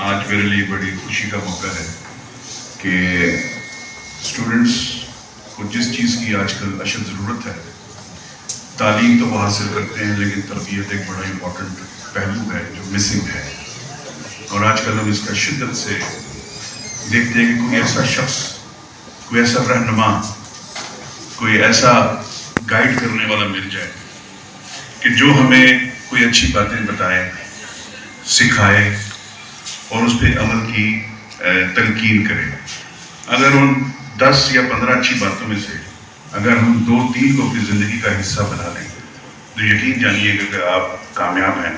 آج میرے لیے بڑی خوشی کا موقع ہے کہ اسٹوڈنٹس کو جس چیز کی آج کل اشد ضرورت ہے، تعلیم تو وہ حاصل کرتے ہیں لیکن تربیت ایک بڑا امپورٹنٹ پہلو ہے جو مسنگ ہے. اور آج کل ہم اس کا شدت سے دیکھتے ہیں کہ کوئی ایسا شخص، کوئی ایسا رہنما، کوئی ایسا گائیڈ کرنے والا مل جائے کہ جو ہمیں کوئی اچھی باتیں بتائے، سکھائے اور اس پہ عمل کی تلقین کرے. اگر ان 10 یا 15 اچھی باتوں میں سے اگر ہم 2-3 کو اپنی زندگی کا حصہ بنا لیں تو یقین جانیے گا کہ آپ کامیاب ہیں.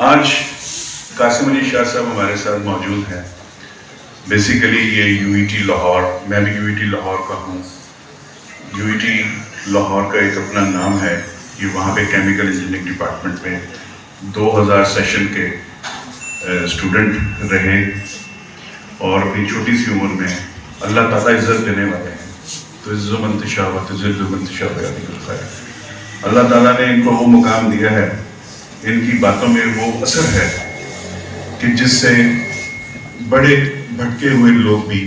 آج قاسم علی شاہ صاحب ہمارے ساتھ موجود ہیں. بیسیکلی یہ UET لاہور، میں بھی UET لاہور کا ہوں. UET لاہور کا ایک اپنا نام ہے. یہ وہاں پہ کیمیکل انجینئرنگ ڈپارٹمنٹ میں 2000 سیشن کے اسٹوڈنٹ رہے اور اپنی چھوٹی سی عمر میں اللہ تعالیٰ عزت دینے والے ہیں. تو عز و منتشا و تذل و منتشا بیانی الخیر. اللہ تعالیٰ نے ان کو وہ مقام دیا ہے، ان کی باتوں میں وہ اثر ہے کہ جس سے بڑے بھٹکے ہوئے لوگ بھی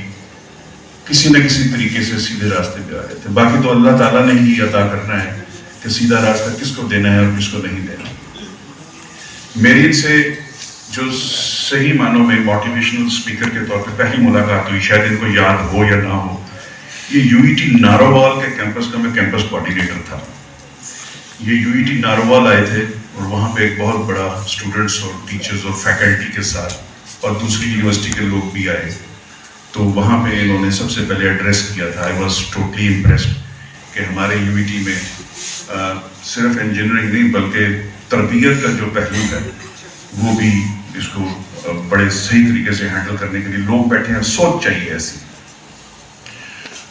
کسی نہ کسی طریقے سے سیدھے راستے پہ آ رہے تھے. باقی تو اللہ تعالیٰ نے ہی عطا کرنا ہے کہ سیدھا راستہ کس کو دینا ہے اور کس کو نہیں دینا. میری ان سے جو صحیح معنوں میں موٹیویشنل اسپیکر کے طور پہ پہلی ملاقات ہوئی، شاید ان کو یاد ہو یا نہ ہو، یہ UET نارووال کے کیمپس کا میں کیمپس کوآرڈینیٹر تھا. یہ UET نارووال آئے تھے اور وہاں پہ ایک بہت بڑا اسٹوڈنٹس اور ٹیچرز اور فیکلٹی کے ساتھ اور دوسری یونیورسٹی کے لوگ بھی آئے. تو وہاں پہ انہوں نے سب سے پہلے ایڈریس کیا تھا. آئی واز ٹوٹلی امپریسڈ کہ ہمارے UET میں صرف انجینئرنگ نہیں بلکہ تربیت کا جو پہلو ہے وہ بھی اس کو بڑے صحیح طریقے سے ہینڈل کرنے کے لیے لوگ بیٹھے ہیں. سوچ چاہیے ایسی.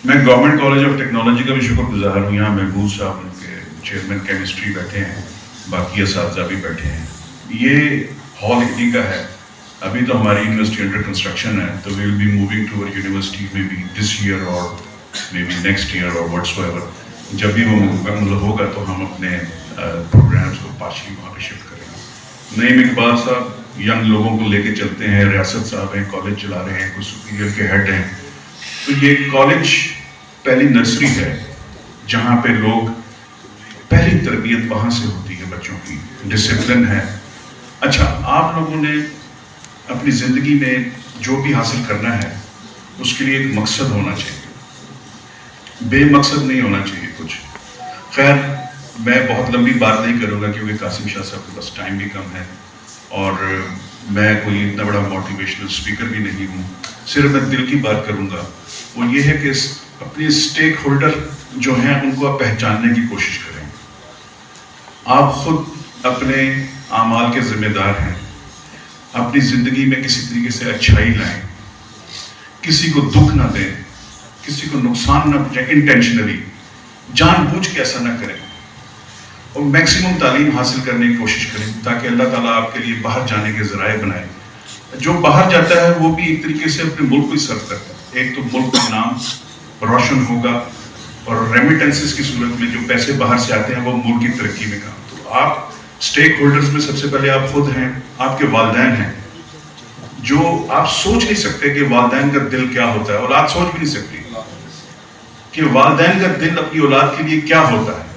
میں گورنمنٹ کالج آف ٹیکنالوجی کا بھی شکر گزار ہوں. یہاں محبوب صاحب ان کے چیئرمین کیمسٹری بیٹھے ہیں، باقی اساتذہ بھی بیٹھے ہیں. یہ ہال انہی کا ہے. ابھی تو ہماری یونیورسٹی انڈر کنسٹرکشن ہے، تو we will be moving to our university میں بی دس ایئر اور مے بی نیکسٹ ایئر اور واٹس ایور. جب بھی وہ مکمل ہوگا تو ہم اپنے پروگرامس کو پارشلی وہاں پہ شفٹ کریں گے. نعیم اقبال صاحب ینگ لوگوں کو لے کے چلتے ہیں. ریاست صاحب ہیں، کالج چلا رہے ہیں، کوئی سپیریئر کے ہیڈ ہیں. تو یہ کالج پہلی نرسری ہے جہاں پہ لوگ پہلی تربیت وہاں سے ہوتی ہے بچوں کی. ڈسپلن ہے. اچھا، آپ لوگوں نے اپنی زندگی میں جو بھی حاصل کرنا ہے اس کے لیے ایک مقصد ہونا چاہیے. بے مقصد نہیں ہونا چاہیے کچھ. خیر، میں بہت لمبی بات نہیں کروں گا کیونکہ قاسم شاہ صاحب کے پاس ٹائم بھی کم ہے اور میں کوئی اتنا بڑا موٹیویشنل اسپیکر بھی نہیں ہوں. صرف میں دل کی بات کروں گا. وہ یہ ہے کہ اپنے اسٹیک ہولڈر جو ہیں ان کو آپ پہچاننے کی کوشش کریں. آپ خود اپنے اعمال کے ذمہ دار ہیں. اپنی زندگی میں کسی طریقے سے اچھائی لائیں، کسی کو دکھ نہ دیں، کسی کو نقصان نہ پہنچائیں. انٹینشنلی، جان بوجھ کے ایسا نہ کریں. اور میکسیمم تعلیم حاصل کرنے کی کوشش کریں تاکہ اللہ تعالیٰ آپ کے لیے باہر جانے کے ذرائع بنائے. جو باہر جاتا ہے وہ بھی ایک طریقے سے اپنے ملک کو ہی سرو کرتا ہے. ایک تو ملک کا نام روشن ہوگا اور ریمیٹنسز کی صورت میں جو پیسے باہر سے آتے ہیں وہ ملک کی ترقی میں کام. تو آپ اسٹیک ہولڈرز میں سب سے پہلے آپ خود ہیں، آپ کے والدین ہیں. جو آپ سوچ نہیں سکتے کہ والدین کا دل کیا ہوتا ہے. اولاد سوچ بھی نہیں سکتی کہ والدین کا دل اپنی اولاد کے لیے کیا ہوتا ہے.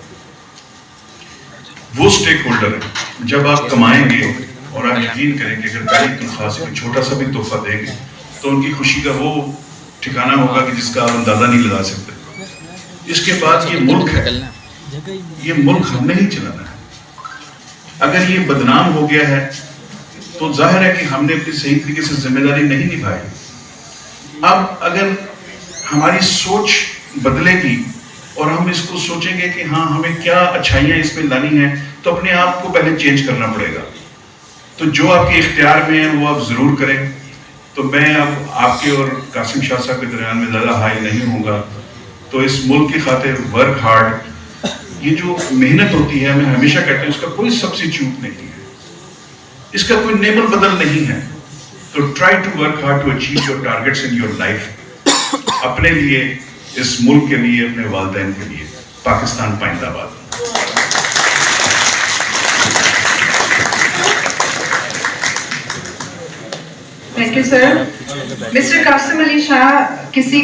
وہ اسٹیک ہولڈر ہے. جب آپ کمائیں گے اور آپ یقین کریں کہ اگر پہلی تنخواہ سے کوئی چھوٹا سا بھی تحفہ دیں گے تو ان کی خوشی کا وہ ٹھکانہ ہوگا کہ جس کا آپ اندازہ نہیں لگا سکتے. اس کے بعد یہ ملک ہے، یہ ملک ہم نے ہی چلانا ہے. اگر یہ بدنام ہو گیا ہے تو ظاہر ہے کہ ہم نے اپنی صحیح طریقے سے ذمہ داری نہیں نبھائی. اب اگر ہماری سوچ بدلے گی اور ہم اس کو سوچیں گے کہ ہاں ہمیں کیا اچھائیاں اس میں لانی ہیں تو اپنے آپ کو پہلے چینج کرنا پڑے گا. تو جو آپ کے اختیار میں ہے وہ آپ ضرور کریں. تو میں اب آپ کے اور قاسم شاہ صاحب کے درمیان میں زیادہ ہائی نہیں ہوں گا. تو اس ملک کی خاطر ورک ہارڈ. یہ جو محنت ہوتی ہے میں ہمیشہ کہتا ہوں اس کا کوئی سبسٹیچیوٹ نہیں ہے، اس کا کوئی نیبل بدل نہیں ہے. تو try to work hard to achieve your targets in your life. اپنے لیے، اس ملک کے لیے، اپنے والدین کے لیے. پاکستان پائندہ باد. Thank you sir. Mister Qasim Ali Shah کسی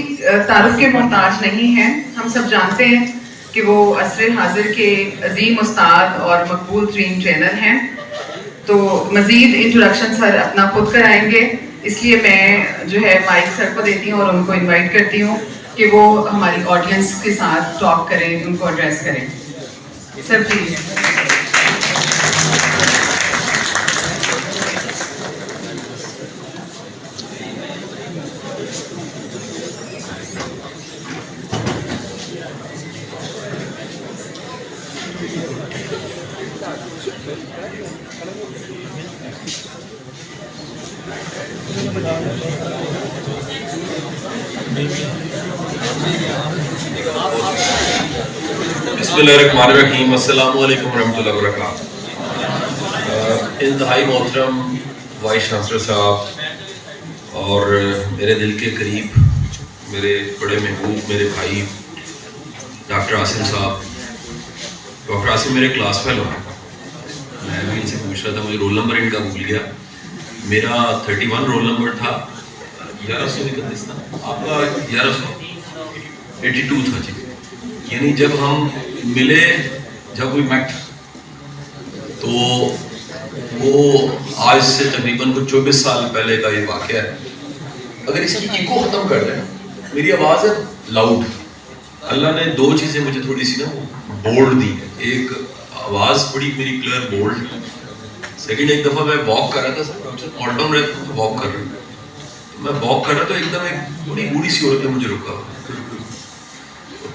تعارف کے محتاج نہیں ہیں. ہم سب جانتے ہیں کہ وہ عصر حاضر کے عظیم استاد اور مقبول ترین ٹرینر ہیں. تو مزید انٹروڈکشن سر اپنا خود کرائیں گے, اس لیے میں جو ہے مائک سر کو دیتی ہوں اور ان کو انوائٹ کرتی ہوں کہ وہ ہماری آڈینس کے ساتھ ٹاک کریں, ان کو ایڈریس کریں. Sir please. بسم اللہ الرحمن الرحیم. السلام علیکم ورحمۃ اللہ وبرکاتہ. انتہائی محترم وائس چانسلر صاحب اور میرے دل کے قریب میرے بڑے محبوب میرے بھائی ڈاکٹر عاصم صاحب. ڈاکٹر عاصم میرے کلاس فیلو ہیں. میں بھی ان سے پوچھ رہا تھا, مجھے رول نمبر ان کا بھول گیا. میرا 31 رول نمبر تھا, 1131 تھا, آپ کا 1182 تھا جی. یعنی جب ہم ملے, جب وی میٹ, تو وہ آج سے تقریباً کچھ 24 سال پہلے کا یہ واقعہ ہے. اگر اس کی ایکو ختم کر دیں, میری آواز ہے لاؤڈ. اللہ نے دو چیزیں مجھے تھوڑی سی نا بولڈ دی. ایک آواز بڑی میری کلیئر بولڈ. سیکنڈ, ایک دفعہ میں واک کر رہا تھا, آل ٹاؤن رہتا ہوں, واک کر رہا ہوں, میں واک کر رہا تو ایک دم ایک بڑی بوڑھی سی عورت نے مجھے روکا.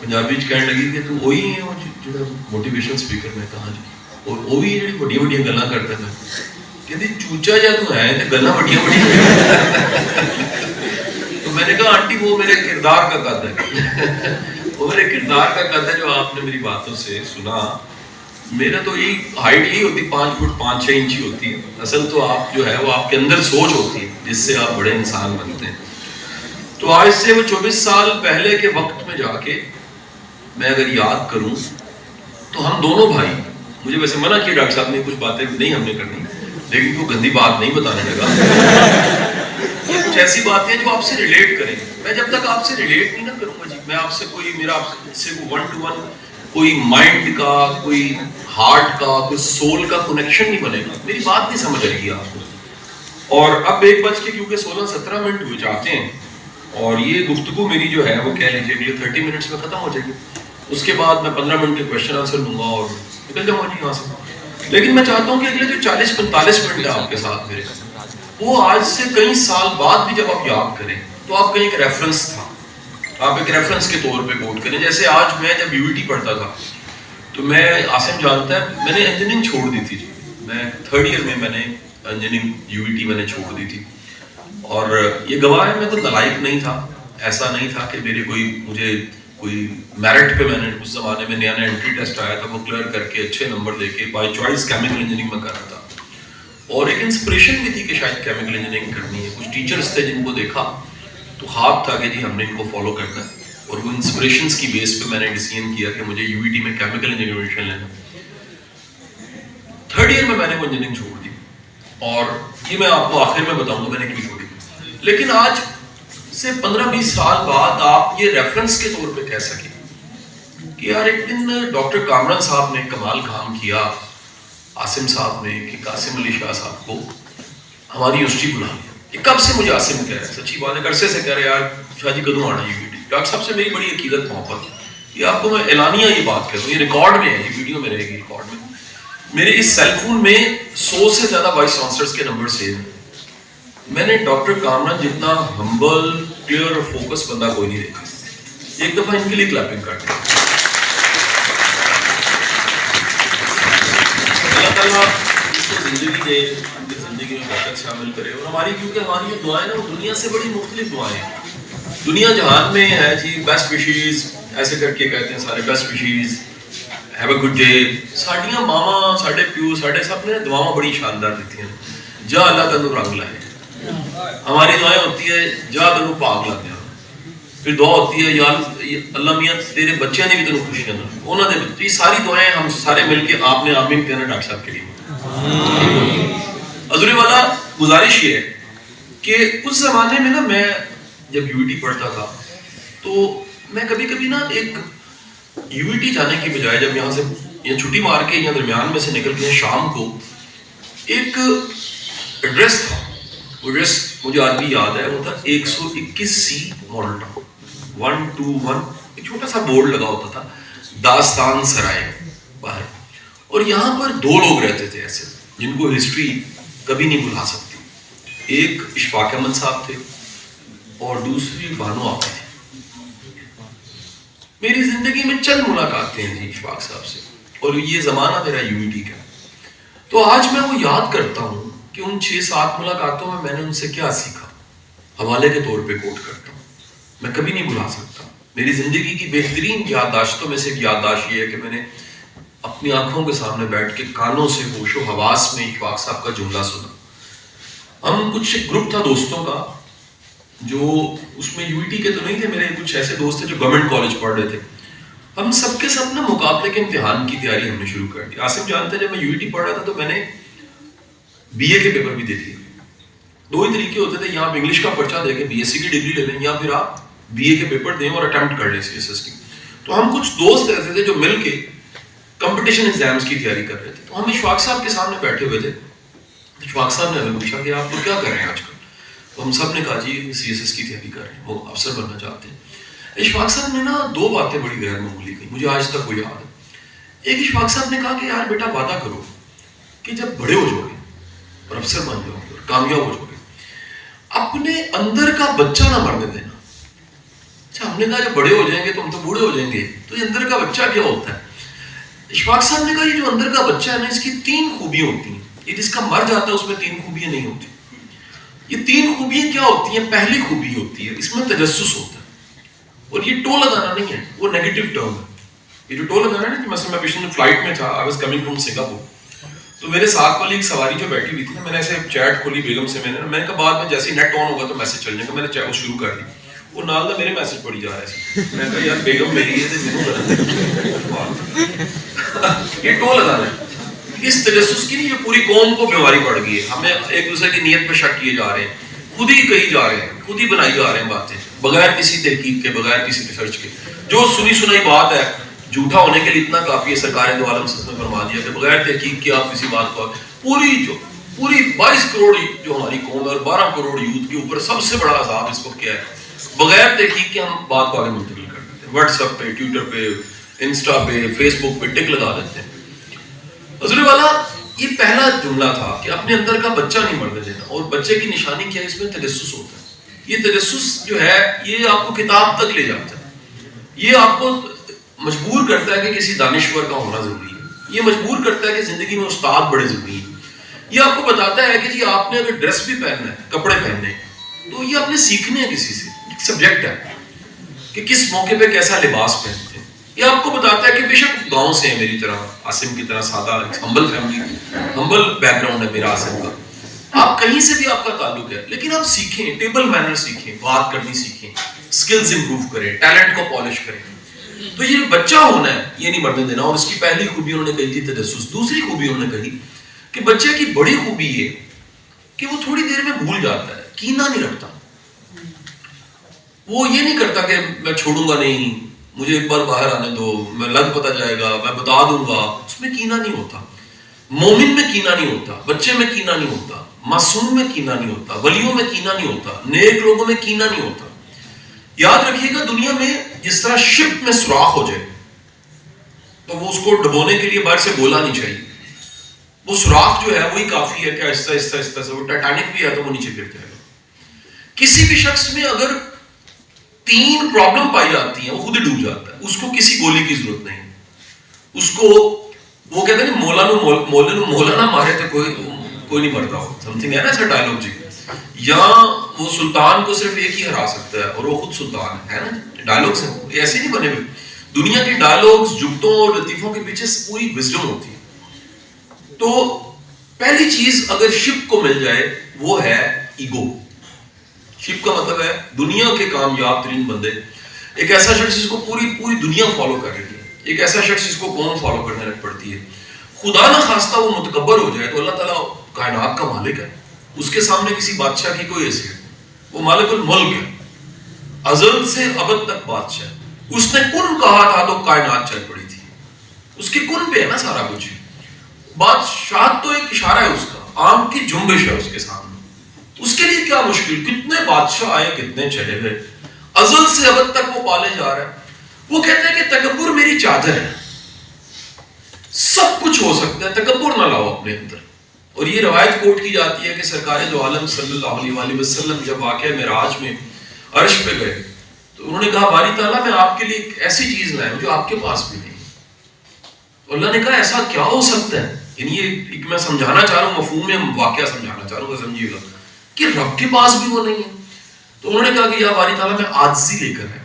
پنجابی کہنے لگی کہ تو وہی ہے جو موٹیویشن اسپیکر. میں کہا جی, اور وہ بھی جڑی بڑی بڑی گلاں کرتا تھا. کہتی چوچا جا تو ہے تے گلاں بڑی بڑی. تو میں نے کہا آنٹی وہ میرے کردار کا قد ہے, وہ میرے کردار کا قد ہے جو آپ نے میری باتوں سے سنا. میرا تو یہی ہائٹ یہی ہوتی 5 فٹ 5-6 انچ ہی ہوتی ہے. اصل تو آپ جو ہے وہ آپ کے اندر سوچ ہوتی ہے جس سے آپ بڑے انسان بنتے ہیں. تو آج سے وہ 24 سال پہلے کے وقت میں جا کے میں اگر یاد کروں تو ہم دونوں بھائی, مجھے ویسے منع کیا ڈاکٹر صاحب نے کچھ باتیں نہیں ہم نے کرنی, لیکن کوئی گندی بات نہیں بتانے لگا. یہ کچھ ایسی باتیں ہیں جو آپ سے ریلیٹ کریں. میں جب تک آپ سے ریلیٹ نہیں نہ کروں گا جی, میں آپ سے کوئی میرا آپ سے 1 to 1 کوئی مائنڈ کا, کوئی ہارٹ کا, کوئی سول کا کنیکشن نہیں بنے گا. میری بات نہیں سمجھ آئے گی آپ کو. اور اب 1:16-17 ہوئے جاتے ہیں, اور یہ گفتگو میری جو ہے وہ کہہ لیجیے کہ 30 منٹس میں ختم ہو جائے گی. اس کے بعد میں 15 منٹ کے کوشچن آنسر دوں گا اور نکل جاؤں گا جی یہاں سے. لیکن میں چاہتا ہوں کہ اگلے جو 40-45 منٹ ہے آپ کے ساتھ میرے, وہ آج سے کئی سال بعد بھی جب آپ یاد کریں تو آپ کا ایک ریفرنس تھا, آپ ایک ریفرنس کے طور پہ کوٹ کریں. جیسے آج میں جب UET پڑھتا تھا تو میں, عاصم جانتا ہے, میں نے انجینئرنگ چھوڑ دی تھی جی. میں 3rd ایئر میں نے انجینئرنگ UET میں نے چھوڑ دی تھی. اور یہ گواہ ہے, میں تو نالائق نہیں تھا. ایسا نہیں تھا کہ میرے مجھے کوئی میرٹ پہ, میں نے اس زمانے میں نیا انٹری ٹیسٹ آیا تھا, وہ کلیئر کر کے اچھے نمبر دے کے بائی چوائس کیمیکل انجینئرنگ میں کر رہا تھا. اور ایک انسپریشن بھی تھی کہ شاید کیمیکل انجینئرنگ کرنی ہے. کچھ ٹیچرز تھے جن کو دیکھا تو خواب تھا کہ جی ہم نے ان کو فالو کرنا ہے, اور وہ انسپریشنز کی بیس پہ میں نے ڈیسیژن کیا کہ مجھے UET میں کیمیکل انجینئرنگ ایڈمیشن لینا. 3rd ایئر میں نے وہ انجینئرنگ چھوڑ دی, اور یہ میں آپ کو آخر میں بتاؤں گا میں نے کیوں چھوڑی. لیکن آج سے 15-20 سال بعد آپ یہ ریفرنس کے طور پہ کہہ سکیں کہ یار ایک دن ڈاکٹر کامران صاحب نے کمال کام کیا عاصم صاحب نے, کہ قاسم علی شاہ صاحب کو ہماری یونیورسٹی بلا لیا. یہ کب سے مجھے عاصم کہہ رہے ہیں, سچی بات ہے, عرصے سے کہہ رہے یار شاہ جی کدوں آنا UET. ڈاکٹر صاحب سے میری بڑی عقیدت محبت ہے. یہ آپ کو میں اعلانیہ یہ بات کر رہا ہوں, یہ ریکارڈ میں ہے, یہ ویڈیو میں رہے گی ریکارڈ میں. میرے اس سیل فون میں 100 سے زیادہ وائس چانسلرز کے نمبر سیو ہیں. میں نے ڈاکٹر کامران جتنا ہمبل, کلیئر اور فوکس بندہ کوئی نہیں دیکھا. ایک دفعہ ان کے لیے کلیپنگ کرتے ہیں. اللہ تعالیٰ اس کو زندگی دے, ان کی زندگی میں برکت شامل کرے. اور ہماری کیونکہ ہماری یہ دعائیں نا وہ دنیا سے بڑی مختلف دعائیں ہیں. دنیا جہان میں ہے جی بیسٹ وشیز ایسے کر کے کہتے ہیں سارے, best wishes, have a good day. ساڈیاں ماواں, ساڈے پیو, ساڈے سب نے دعاواں بڑی شاندار دیتی ہیں, جا اللہ تینوں رنگ لائے. ہماری دعائیں ہوتی ہے جا تینوں پاک لا دیا. پھر دعا ہوتی ہے یا اللہ میاں تیرے بچیاں نے بھی تینوں خوشیاں دیں, انہوں نے بھی. یہ ساری دعائیں ہم سارے مل کے آپ نے آمین کہنا ڈاکٹر صاحب کے لیے. حضور والا گزارش یہ ہے کہ اس زمانے میں نا میں جب یو ٹی پڑھتا تھا تو میں کبھی کبھی نا ایک یو ٹی جانے کی بجائے جب یہاں سے یا چھٹی مار کے یا درمیان میں سے نکل کے شام کو ایک ایڈریس تھا، وہ ایڈریس مجھے آج بھی یاد ہے، وہ تھا 121C ماڈل ٹاؤن 121، ایک چھوٹا سا بورڈ لگا ہوتا تھا داستان سرائے باہر، اور یہاں پر 2 لوگ رہتے تھے ایسے جن کو ہسٹری کبھی نہیں بھلا سکتی، ایک اشفاق احمد صاحب تھے اور دوسری بانو آپا تھی۔ میری زندگی میں چند ملاقاتیں ہیں جی اشفاق صاحب سے، اور یہ زمانہ میرا یونٹی کا، تو آج میں وہ یاد کرتا ہوں کہ ان 6-7 ملاقاتوں میں نے ان سے کیا سیکھا، حوالے کے طور پہ کوٹ کرتا ہوں، میں کبھی نہیں بھلا سکتا۔ میری زندگی کی بہترین یادداشتوں میں سے ایک یادداشت یہ ہے کہ میں نے اپنی آنکھوں کے سامنے بیٹھ کے کانوں سے ہوش و حواس میں اشفاق صاحب کا جملہ سنا۔ ہم کچھ گروپ تھا دوستوں کا جو اس میں یو ٹی کے تو نہیں تھے، میرے کچھ ایسے دوست تھے جو گورنمنٹ کالج پڑھ رہے تھے، ہم سب کے سب نا مقابلے کے امتحان کی تیاری ہم نے شروع کر دی۔ عاصم جانتے ہیں جب میں یو ٹی پڑھ رہا تھا تو میں نے بی اے کے پیپر بھی دے دیے۔ 2 ہی طریقے ہوتے تھے، یا آپ انگلش کا پرچہ دے کے بی ایس سی کی ڈگری لے لیں، یا پھر آپ بی اے کے پیپر دیں اور اٹیمپٹ کر لیں سی ایس ایس کی۔ تو ہم کچھ دوست ایسے تھے جو مل کے کمپٹیشن ایگزامز کی تیاری کر رہے تھے، تو ہم اشفاق صاحب کے سامنے بیٹھے ہوئے تھے۔ اشفاق صاحب نے ہمیں پوچھا کہ آپ لوگ کیا کر رہے ہیں آج کل؟ تو ہم سب نے کہا جی سی ایس ایس کی تیاری کر رہے ہیں، وہ افسر بننا چاہتے ہیں۔ اشفاق صاحب نے نا 2 باتیں بڑی غیر معمولی کہیں، مجھے آج تک وہ یاد ہے۔ ایک اشفاق صاحب نے کہا کہ یار بیٹا وعدہ کرو کہ جب بڑے ہو جاؤ گے اور افسر بن جاؤ گے اور کامیاب ہو جاؤ گے، اپنے اندر کا بچہ نہ مرنے دینا۔ اچھا، ہم نے کہا جب بڑے ہو جائیں گے تو ہم تو بوڑھے ہو جائیں گے، تو یہ اندر کا بچہ کیا ہوتا ہے؟ اشفاق صاحب نے کہا یہ جو اندر کا بچہ ہے نا، اس کی 3 خوبیاں ہوتی ہیں، یہ جس کا مر جاتا ہے اس میں 3 خوبیاں نہیں ہوتی۔ یہ 3 خوبیاں کیا ہوتی ہیں؟ پہلی خوبی ہوتی ہے اس میں تجسس ہوتا ہے، اور یہ ٹو لگانا نہیں ہے، وہ نیگیٹو ٹرم ہے۔ یہ جو ٹو لگانا ہے نا، کہ مثلا میں پچھلے فلائٹ میں تھا، I was coming from Singapore, تو میرے ساتھ والی ایک سواری جو بیٹھی ہوئی تھی نا، میں نے ایسے چیٹ کھولی بیگم سے، میں نے کہا بعد میں جیسے ہی نیٹ آن ہوگا تو میسج چل جائے گا، میں نے چیٹ شروع کر دی، وہ نال میرے میسج پڑھی جا رہے تھے، میں نے کہا یار بیگم میری ہے یہ ٹو لگانا ہے۔ اس تجسس کی نہیں، یہ پوری قوم کو بیماری پڑ گئی ہے، ہمیں ایک دوسرے کی نیت پہ شک کیے جا رہے ہیں، خود ہی کہی جا رہے ہیں، خود ہی بنائی جا رہے ہیں باتیں بغیر کسی تحقیق کے، بغیر کسی ریسرچ کے۔ جو سنی سنائی بات ہے جھوٹا ہونے کے لیے اتنا کافی ہے، سرکار دو عالم سے فرما دیا کہ بغیر تحقیق کے آپ کسی بات کو پوری 22 کروڑ جو ہماری قوم ہے اور 12 کروڑ یوتھ کے اوپر سب سے بڑا عذاب اس وقت کیا ہے؟ بغیر تحقیق کے ہم بات کو آگے منتقل کر دیتے ہیں، واٹس ایپ پہ، ٹویٹر پہ، انسٹا پہ، فیس بک پہ ٹک لگا دیتے ہیں۔ حضور والا یہ پہلا جملہ تھا کہ اپنے اندر کا بچہ نہیں مرنے دینا، اور بچے کی نشانی کیا ہے؟ اس میں تجسس ہوتا ہے۔ یہ تجسس جو ہے یہ آپ کو کتاب تک لے جاتا ہے، یہ آپ کو مجبور کرتا ہے کہ کسی دانشور کا ہونا ضروری ہے، یہ مجبور کرتا ہے کہ زندگی میں استاد بڑے ضروری ہیں، یہ آپ کو بتاتا ہے کہ جی آپ نے اگر ڈریس بھی پہننا ہے، کپڑے پہننے ہیں، تو یہ آپ نے سیکھنے ہیں کسی سے، ایک سبجیکٹ ہے کہ کس موقع پہ کیسا لباس پہنتے ہیں۔ یہ آپ کو بتاتا ہے کہ بے شک گاؤں سے ہیں میری طرح، عاصم کی طرح سادہ ہمبل فیملی، ہمبل بیک گراؤنڈ ہے میرا عاصم کا، آپ کہیں سے بھی آپ کا تعلق ہے، لیکن آپ سیکھیں، ٹیبل مینر سیکھیں، بات کرنی سیکھیں، سکلز امپروو کریں، ٹیلنٹ کو پالش کریں۔ تو یہ بچہ ہونا ہے، یہ نہیں مرنے دینا۔ اور اس کی پہلی خوبی انہوں نے کہی تھی تجسس۔ دوسری خوبی انہوں نے کہی کہ بچے کی بڑی خوبی یہ کہ وہ تھوڑی دیر میں بھول جاتا ہے، کینہ نہیں رکھتا، وہ یہ نہیں کرتا کہ میں چھوڑوں گا نہیں، مجھے ایک بار باہر آنے دو، میں لگ پتا جائے گا، میں بتا دوں گا، اس میں کینہ نہیں ہوتا۔ مومن میں کینہ نہیں ہوتا، بچے میں کینہ نہیں ہوتا، معصوم میں کینہ نہیں ہوتا، ولیوں میں کینہ نہیں ہوتا، نیک لوگوں میں کینہ نہیں ہوتا۔ یاد رکھیے گا دنیا میں جس طرح شپ میں سوراخ ہو جائے تو وہ اس کو ڈبونے کے لیے باہر سے گولا نہیں چاہیے، وہ سوراخ جو ہے وہی کافی ہے کہ آہستہ آہستہ آہستہ سے، وہ ٹائٹینک بھی ہے تو وہ نیچے گر جائے گا۔ کسی بھی شخص میں اگر 3 پرابلم پائی جاتی ہیں وہ خود ہی ڈوب جاتا ہے، اس کو کسی گولی کی ضرورت نہیں، اس کو وہ کہتے ہیں مولا نہ مارے تو کوئی نہیں مرتا ہو، سم تھنگ ہے نا ایسا ڈائلوگ جی، یا وہ سلطان کو صرف ایک ہی ہرا سکتا ہے اور وہ خود سلطان ہے نا، ڈائلوگس ہیں ایسے نہیں بنے ہوئے۔ دنیا کے ڈائلوگس، جگتوں اور لطیفوں کے پیچھے پوری وزڈم ہوتی ہے۔ تو پہلی چیز اگر شپ کو مل جائے وہ ہے ایگو۔ شپ کا مطلب ہے دنیا کے کامیاب ترین بندے، ایک ایسا شخص جس کو پوری دنیا فالو کر رہی ہے، ایک ایسا شخص جس کو قوم فالو کرنے لگ پڑتی ہے۔ خدا نہ خواستہ وہ متکبر ہو جائے تو اللہ تعالیٰ کائنات کا مالک ہے، اس کے سامنے کسی بادشاہ کی کوئی حیثیت نہیں. وہ مالک الملک ہے, ازل سے ابد تک بادشاہ. اس نے کن کہا تھا تو کائنات چل پڑی تھی. اس کے کن پہ ہے نا سارا کچھ. بادشاہ تو ایک اشارہ ہے اس کا, آم کی جنبش ہے اس کے سامنے. اس کے لیے کیا مشکل, کتنے بادشاہ آئے کتنے چلے گئے, ازل سے ابد تک وہ پالے جا رہے ہیں. وہ کہتے ہیں کہ تکبر میری چادر ہے, سب کچھ ہو سکتا ہے, تکبر نہ لاؤ اپنے اندر. اور یہ روایت کوٹ کی جاتی ہے کہ سرکار دو عالم صلی اللہ علیہ وآلہ وسلم جب واقعہ معراج میں عرش پہ گئے تو انہوں نے کہا باری تعالیٰ میں آپ کے لیے ایک ایسی چیز لائے جو آپ کے پاس بھی نہیں. اللہ نے کہا ایسا کیا ہو سکتا ہے. یعنی یہ میں سمجھانا چاہ رہا ہوں, مفہوم میں واقعہ سمجھانا چاہ رہا ہوں, سمجھیے گا کہ رب کے پاس بھی وہ نہیں ہے. تو انہوں نے کہا کہ یا باری تعالیٰ میں عاجزی لے کر ہے,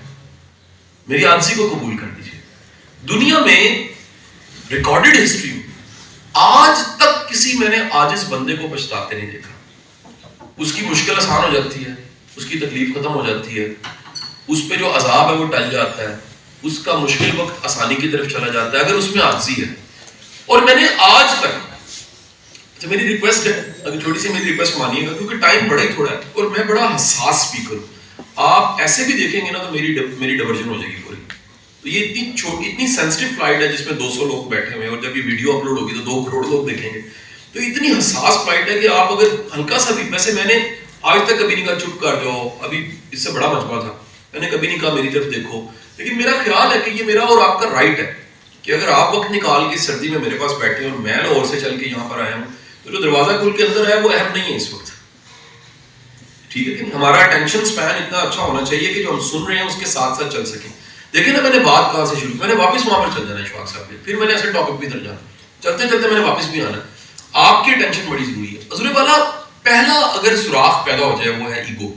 میری عاجزی کو قبول کر دیجیے. دنیا میں ریکارڈڈ ہسٹری میں آج تک کسی میں نے عاجز بندے کو پچھتاتے نہیں دیکھا. اس کی مشکل آسان ہو جاتی ہے, اس کی تکلیف ختم ہو جاتی ہے, اس پہ جو عذاب ہے وہ ٹل جاتا ہے, اس کا مشکل وقت آسانی کی طرف چلا جاتا ہے اگر اس میں عاجزی ہے. اور میں نے آج تک, میری ریکویسٹ ہے, اگر چھوٹی سی میری ریکویسٹ مانیے گا کیونکہ ٹائم بڑا ہی تھوڑا ہے اور میں بڑا حساس اسپیکر ہوں. آپ ایسے بھی دیکھیں گے نا تو میری ڈیورژن ہو جائے گی پوری. تو یہ اتنی چھوٹی اتنی سینسٹیو فلائٹ ہے جس میں 200 لوگ بیٹھے ہوئے ہیں, اور جب یہ ویڈیو اپلوڈ ہوگی تو 2 کروڑ لوگ دیکھیں گے. تو اتنی حساس فلائٹ ہے کہ آپ اگر ہلکا سا بھی, ویسے میں نے آج تک کبھی نہیں کہا چپ کر جاؤ, ابھی اس سے بڑا مجمع تھا, میں نے کبھی نہیں کہا میری طرف دیکھو, لیکن میرا خیال ہے کہ یہ میرا اور آپ کا رائٹ ہے کہ اگر آپ وقت نکال کے سردی میں میرے پاس بیٹھے ہیں اور میں لاہور سے چل کے یہاں پر آیا ہوں تو جو دروازہ کھل کے اندر ہے وہ اہم نہیں ہے اس وقت. ٹھیک ہے کہ ہمارا اٹینشن سپین اتنا اچھا ہونا چاہیے کہ جو ہم سن رہے ہیں اس کے ساتھ ساتھ چل سکیں. دیکھیں نا میں نے بات کہاں سے شروع کی, میں نے واپس وہاں پر چل جانا ہے اشفاق صاحب, پھر میں نے ایسے ٹاپک بھی ادھر جانا, چلتے چلتے میں نے واپس بھی آنا. آپ کی اٹینشن بڑی ضروری ہے. حضور والا پہلا اگر سوراخ پیدا ہو جائے وہ ہے ایگو.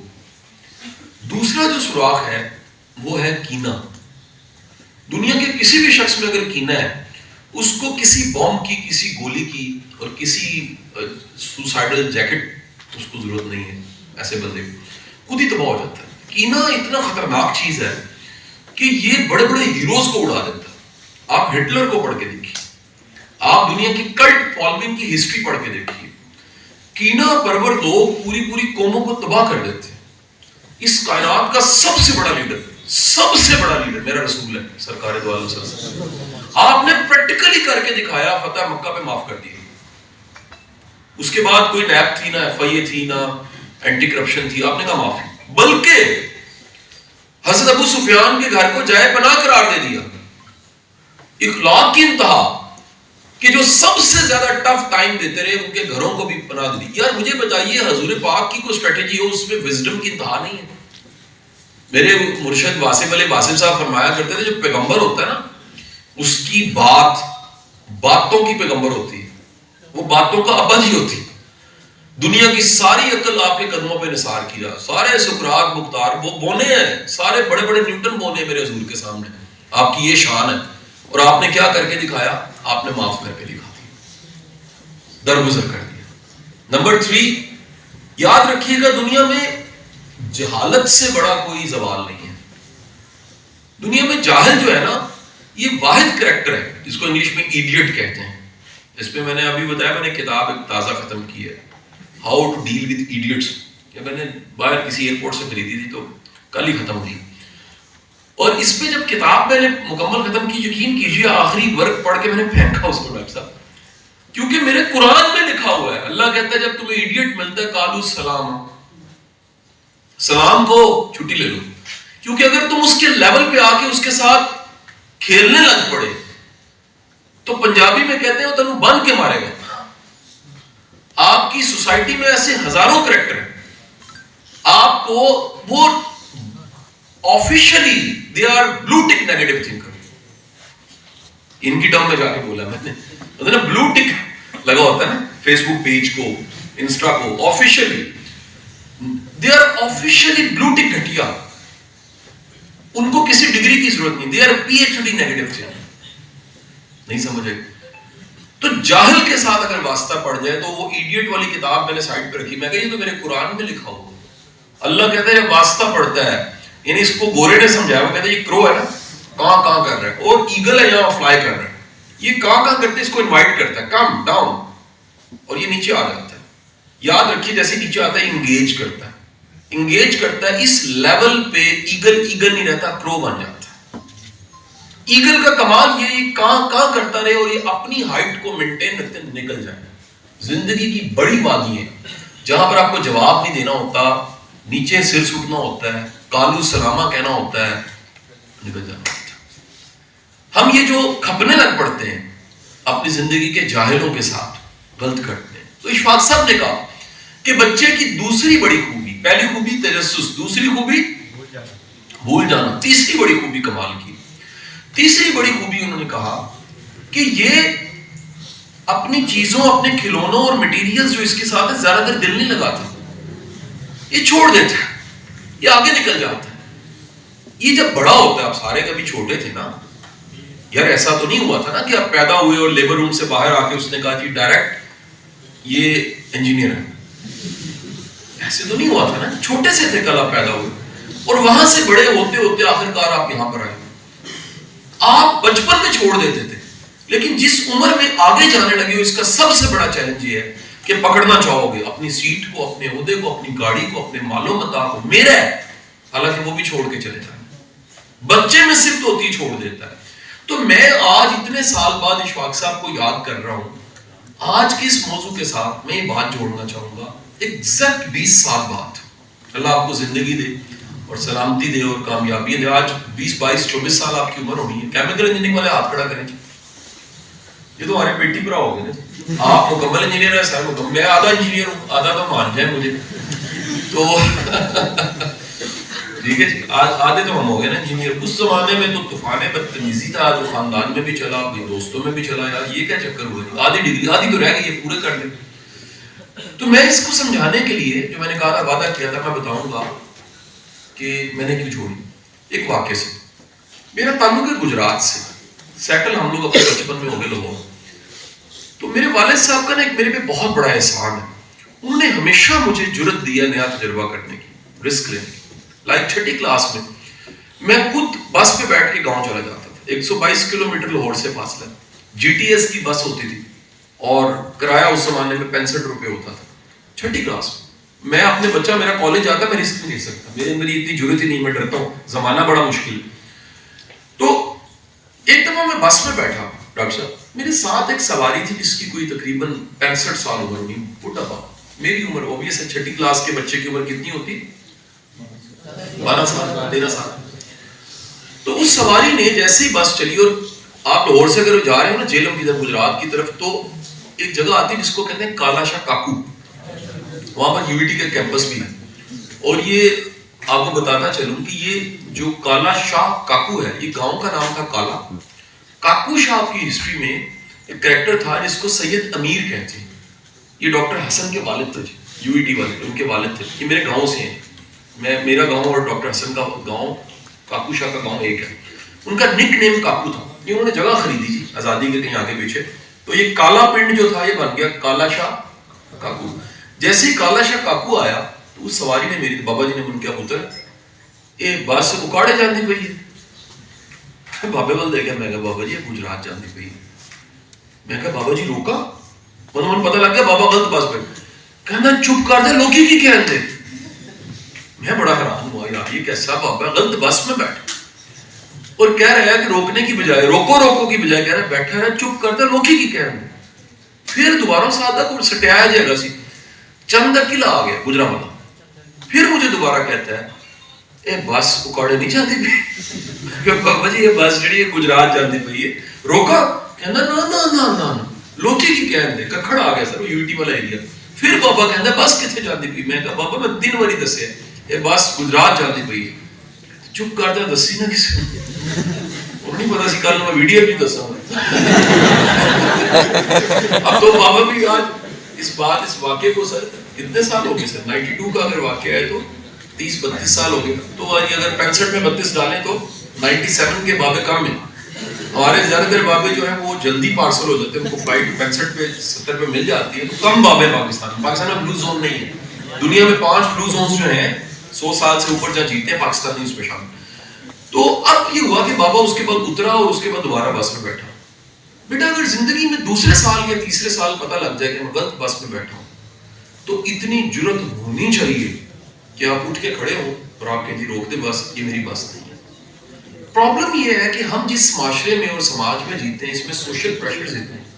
دوسرا جو سوراخ ہے وہ ہے کینہ. دنیا کے کسی بھی شخص میں اگر کینہ ہے اس کو کسی بوم کی, کسی گولی کی اور کسی سوسائڈل جیکٹ اس کو ضرورت نہیں ہے. ایسے بندے خود ہی تباہ ہو جاتا ہے. کینہ اتنا خطرناک چیز ہے کہ یہ بڑے بڑے ہیروز کو اڑا دیتا ہے. آپ ہٹلر کو پڑھ کے دیکھیے, آپ دنیا کی کلٹ فالوئنگ کی ہسٹری پڑھ کے دیکھیے. کینہ پرور لوگ پوری پوری قوموں کو تباہ کر دیتے ہیں. اس کائنات کا سب سے بڑا لیڈر میرا رسول ہے سرکار دو عالم صلی اللہ علیہ وسلم. آپ نے پریکٹیکلی کر کے دکھایا, فتح مکہ پہ معاف کر دیا. اس کے بعد کوئی نیب تھی, نہ ایف آئی اے تھی, نہ اینٹی کرپشن تھی, آپ نے کہا معافی. بلکہ حضرت ابو سفیان کے گھر کو جائے پناہ قرار دے دیا. اخلاق کی انتہا کہ جو سب سے زیادہ ٹف ٹائم دیتے رہے ان کے گھروں کو بھی پناہ دی. یار مجھے بتائیے حضور پاک کی کوئی اسٹریٹجی ہو اس میں وزڈم کی انتہا نہیں ہے. میرے مرشد واسف علی واسف صاحب فرمایا کرتے تھے جو پیغمبر ہوتا ہے نا اس کی باتوں کی پیغمبر ہوتی ہے, وہ باتوں کا ابد ہی ہوتی ہے. دنیا کی ساری عقل آپ کے قدموں پہ نثار کی جا, سارے سقراط مختار وہ بونے ہیں, سارے بڑے بڑے نیوٹن بونے میرے حضور کے سامنے. آپ کی یہ شان ہے. اور آپ نے کیا کر کے دکھایا, آپ نے معاف کر کے دکھا دیا, درگزر کر دیا. نمبر 3 یاد رکھیے گا, دنیا میں جہالت سے بڑا کوئی زوال نہیں ہے. دنیا میں جاہل جو ہے نا یہ واحد کریکٹر ہے جس کو انگلش میں ایڈیٹ کہتے ہیں. اس پہ میں نے ابھی بتایا, میں نے کتاب ایک تازہ ختم کی ہے, how to deal with idiots. میں نے باہر کسی ایئرپورٹ سے خریدی تھی تو کل ہی ختم ہوئی. اور اس پہ جب کتاب میں نے مکمل ختم کی, یقین کیجیے آخری ورق پڑھ کے میں نے پھینکا اس کو ڈاکٹر صاحب, کیونکہ میرے قرآن میں لکھا ہوا ہے. اللہ کہتا ہے جب تمہیں ایڈیٹ ملتا ہے قالوا السلام, سلام کو چھٹی لے لو. کیونکہ اگر تم اس کے لیول پہ آ کے اس کے ساتھ کھیلنے لگ پڑے تو پنجابی میں کہتے ہیں وہ تمہیں بند کے مارے گا. آپ کی سوسائٹی میں ایسے ہزاروں کریکٹر ہیں, آپ کو وہ officially they are blue tick negative thinker. ان کی ٹرم میں جا کے بولا میں نے, بلو ٹک لگا ہوتا ہے نا فیس بک پیج کو, انسٹا کو, officially they are officially blue tick گھٹیا. ان کو کسی ڈگری کی ضرورت نہیں, they are P H D negative thinker. نہیں سمجھے؟ تو جاہل کے ساتھ اگر واسطہ پڑ جائے تو وہ ایڈیٹ والی کتاب میں نے سائٹ پہ رکھی, میں کہا یہ تو میرے قرآن میں لکھا ہوا. اللہ کہتا ہے یہ واسطہ پڑتا ہے, یعنی اس کو گورے نے سمجھایا, وہ کہتا ہے یہ کرو ہے نا کہاں کر رہا ہے, اور ایگل ہے یہاں فلائی کر رہا ہے, یہ کہاں کرتے اس کو انوائٹ کرتا ہے, کم ڈاؤن, اور یہ نیچے آ جاتا ہے. یاد رکھیے جیسے نیچے آتا ہے انگیج کرتا ہے، انگیج کرتا ہے، اس لیول پہ ایگل نہیں رہتا، کرو بن جاتا ہے۔ ایگل کا کمال یہ کہاں کرتا رہے اور یہ اپنی ہائٹ کو مینٹین رکھتے نکل جائے۔ زندگی کی بڑی وادی ہے جہاں پر آپ کو جواب نہیں دینا ہوتا، نیچے سر سٹنا ہوتا ہے، کالو سلامہ کہنا ہوتا ہے، نکل جانا ہوتا ہے۔ ہم یہ جو کھپنے لگ پڑتے ہیں اپنی زندگی کے جاہلوں کے ساتھ، غلط کرتے ہیں۔ تو اشفاق صاحب نے کہا کہ بچے کی دوسری بڑی خوبی، پہلی خوبی تجسس، دوسری خوبی بھول جانا، تیسری بڑی خوبی کمال کی، تیسری بڑی خوبی انہوں نے کہا کہ یہ اپنی چیزوں، اپنے کھلونوں اور مٹیریلز جو اس کے ساتھ ہے زیادہ دیر دل نہیں لگاتا، یہ چھوڑ دیتا ہے، یہ آگے نکل جاتا ہے۔ یہ جب بڑا ہوتا ہے، آپ سارے کبھی چھوٹے تھے نا یار، ایسا تو نہیں ہوا تھا نا کہ آپ پیدا ہوئے اور لیبر روم سے باہر آ کے اس نے کہا جی ڈائریکٹ یہ انجینئر ہے، ایسے تو نہیں ہوا تھا نا، چھوٹے سے تھے کل آپ پیدا ہوئے اور وہاں سے بڑے ہوتے ہوتے آخرکار آپ یہاں پر آئے۔ آپ بچپن میں چھوڑ دیتے تھے، لیکن جس عمر میں آگے جانے لگے ہو، اس کا سب سے بڑا چیلنج یہ ہے کہ پکڑنا چاہو گے اپنی سیٹ کو، اپنے عہدے کو، اپنی گاڑی کو، اپنے مال و متاع کو، میرا ہے، حالانکہ وہ بھی چھوڑ کے چلے جائیں۔ بچے میں صرف ہوتی چھوڑ دیتا ہے۔ تو میں آج اتنے سال بعد اشفاق صاحب کو یاد کر رہا ہوں، آج کے اس موضوع کے ساتھ میں یہ بات جوڑنا چاہوں گا، ایگزیکٹ 20 سال بعد، اللہ آپ کو زندگی دے اور سلامتی دے اور کامیابی دے، آج 20 22 24 سال آپ کی عمر ہونی ہے۔ کیمیکل انجینئرنگ والے ہاتھ کھڑا کریں، یہ تو ہمارے پیٹی پر ہو گئے نا، آپ مکمل انجینئر ہے، سر مکمل، میں آدھا انجینئر ہوں، آدھا تو مان جائیں مجھے تو ٹھیک ہے جی، آدھے تو ہم ہو گئے نا انجینئر۔ اس زمانے میں تو طوفان بدتمیزی تھا، جو خاندان میں بھی چلا، اپنے دوستوں میں بھی چلا، یار یہ کیا چکر ہوا، آدھی ڈگری آدھی تو رہ گئی ہے، پورے کر دیں۔ تو میں اس کو سمجھانے کے لیے جو میں نے کہا تھا، وعدہ کیا تھا، میں بتاؤں گا کہ میں نے کیوں چھوڑی۔ ایک واقعے سے، میرا تعلق ہے گجرات سے، سیٹل ہم لوگ اپنے بچپن میں ہو گئے لوگوں، تو میرے والد صاحب کا نا ایک میرے پہ بہت بڑا احسان ہے، انہوں نے ہمیشہ مجھے جرت دیا نیا تجربہ کرنے کی، رسک لینے کی۔ لائک چھٹی کلاس میں خود بس پہ بیٹھ کے گاؤں چلا جاتا تھا، 122 کلومیٹر لاہور سے فاصلہ، جی ٹی ایس کی بس ہوتی تھی اور کرایہ اس زمانے میں 65 روپے ہوتا تھا، چھٹی کلاس میں اپنے بچہ میرا کالج آتا، میں رسک نہیں لے سکتا، میرے اندر اتنی ضرورت ہی نہیں، میں ڈرتا ہوں، زمانہ بڑا مشکل۔ تو ایک دفعہ میں بس میں بیٹھا، ڈاکٹر صاحب میرے ساتھ ایک سواری تھی جس کی کوئی تقریباً 65 سال عمر ہونی، بڈھا تھا، میری عمر اوبیس ہے، چھٹی کلاس کے بچے کی عمر کتنی ہوتی، 12 سال 13 سال۔ تو اس سواری نے جیسے ہی بس چلی، اور آپ لاہور سے اگر جا رہے ہو نا جیلم کی طرف، گجرات کی طرف، تو ایک جگہ آتی ہے جس کو کہتے ہیں کالا شاہ کاکو، وہاں پر یو ٹی کا کیمپس بھی ہے، اور یہ آپ کو بتاتا چلوں کہ یہ جو کالا شاہ کاکو ہے، یہ گاؤں کا نام تھا کالا کاکو شاہ کی ہسٹری میں ایک کریکٹر تھا جس کو سید امیر کہتے ہیں، یہ ڈاکٹر حسن کے والد تھے، یو ٹی والے ان کے والد تھے، یہ میرے گاؤں سے ہیں، میرا گاؤں اور ڈاکٹر حسن کا گاؤں، کاکو شاہ کا گاؤں ایک ہے، ان کا نک نیم کاکو تھا، یہ انہوں نے جگہ خریدی تھی آزادی کے کہیں آگے پیچھے، تو یہ کالا پنڈ جو تھا یہ بن گیا کالا شاہ کاکو۔ جیسے ہی کالا شاہ کاکو آیا تو اس سواری نے میری بابا جی نے من کیا پتر اے بس اکاڑے جاندی پئی ہے، بابے وال دیکھا، میں کہا بابا جی گجرات جاندی پئی، میں کہا بابا جی روکا، من پتہ لگ گیا بابا غلط بس پہ، کہنا چپ کر دے، لوکی کی کہتے، میں بڑا حیران ہوا، یار یہ کیسا بابا غلط بس میں بیٹھ، اور کہہ رہا ہے کہ روکنے کی بجائے، روکو کی بجائے کہہ رہا ہے بیٹھا رہا، چپ کرتا لوکی کی کہہ رہے۔ پھر دوبارہ سادہ کو سٹیایا جائے گا سی، چند قلعہ آ گیا گجرانوالہ، پھر مجھے دوبارہ کہتا ہے اے بس اکاڑے نہیں جاندی پئی، بابا جی یہ بس جڑی ہے گجرات جاندی پئی ہے، روکا، کہنا نا لوکی کی کہہ دے، ککھڑ آ گیا سر وہ یو ٹی والا ایریا۔ پھر بابا کہندا بس کتنے جاندی پئی، میں کہا بابا میں 3 باری دسیا اے بس گجرات جاندی پئی، چپ کر جا، دسی نہ کسی اور نہیں پتا سی کل میں ویڈیو بھی دساں اب تو بابا بھی آج اس واقعے کو سر کتنے سال ہو گئے سر، 92 کا اگر واقعہ ہے تو 30-32 سال ہو گئے، تو اگر 65 میں 32 ڈالیں تو 97 کے بابے کم ہیں، ہمارے زیادہ تر بابے جو ہیں وہ جلدی پارسل ہو جاتے ہیں، ان کو فلائٹ 65 پہ 70 پہ مل جاتی ہے، تو کم بابے پاکستان میں بلو زون نہیں ہے، دنیا میں 5 بلو زونز جو ہیں 100 سال سے اوپر جہاں جیتے ہیں پاکستانی اس میں شامل۔ تو اب یہ ہوا کہ بابا اس کے بعد اترا اور اس کے بعد دوبارہ بس میں بیٹھا، بیٹا اگر زندگی میں دوسرے سال یا تیسرے سال پتہ لگ جائے کہ میں غلط بس میں بیٹھا ہوں تو اتنی جرت ہونی چاہیے کہ آپ اٹھ کے کھڑے ہو اور آپ کہیں جی روک دے بس، یہ میری بس نہیں ہے۔ پرابلم یہ ہے کہ ہم جس معاشرے میں اور سماج میں جیتے ہیں اس میں سوشل پریشرز اتنے ہیں۔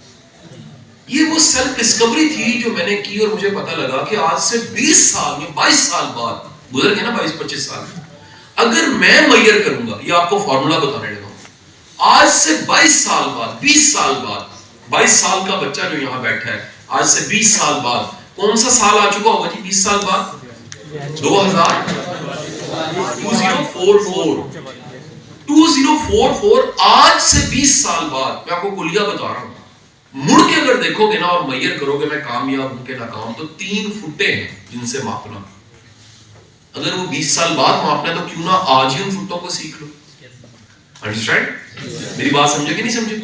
یہ وہ سیلف ڈسکوری تھی جو میں نے کی اور مجھے پتہ لگا کہ آج سے 20 سال یا 22 سال بعد گزر گئے نا 22-25 سال، اگر میں میئر کروں گا، یہ آپ کو فارمولا بتانے لگا ہوں، آج سے 22 سال بعد 20 سال بعد 22 سال کا بچہ جو یہاں بیٹھا ہے آج سے 20 سال بعد کون سا سال آ چکا ہوگا جی 20 سال بعد 2044 آج سے 20 سال بعد میں آپ کو کلیہ بتا رہا ہوں، مڑ کے اگر دیکھو گے نا اور میئر کرو گے میں کامیاب ہوں کہ ناکام، تو 3 فٹے ہیں جن سے ماپنا۔ اگر وہ 20 سال بعد ماپنا ہے تو کیوں نہ آج ہی ان فٹوں کو سیکھ لو۔ انڈرسٹینڈ؟ میری بات سمجھے کہ نہیں سمجھے؟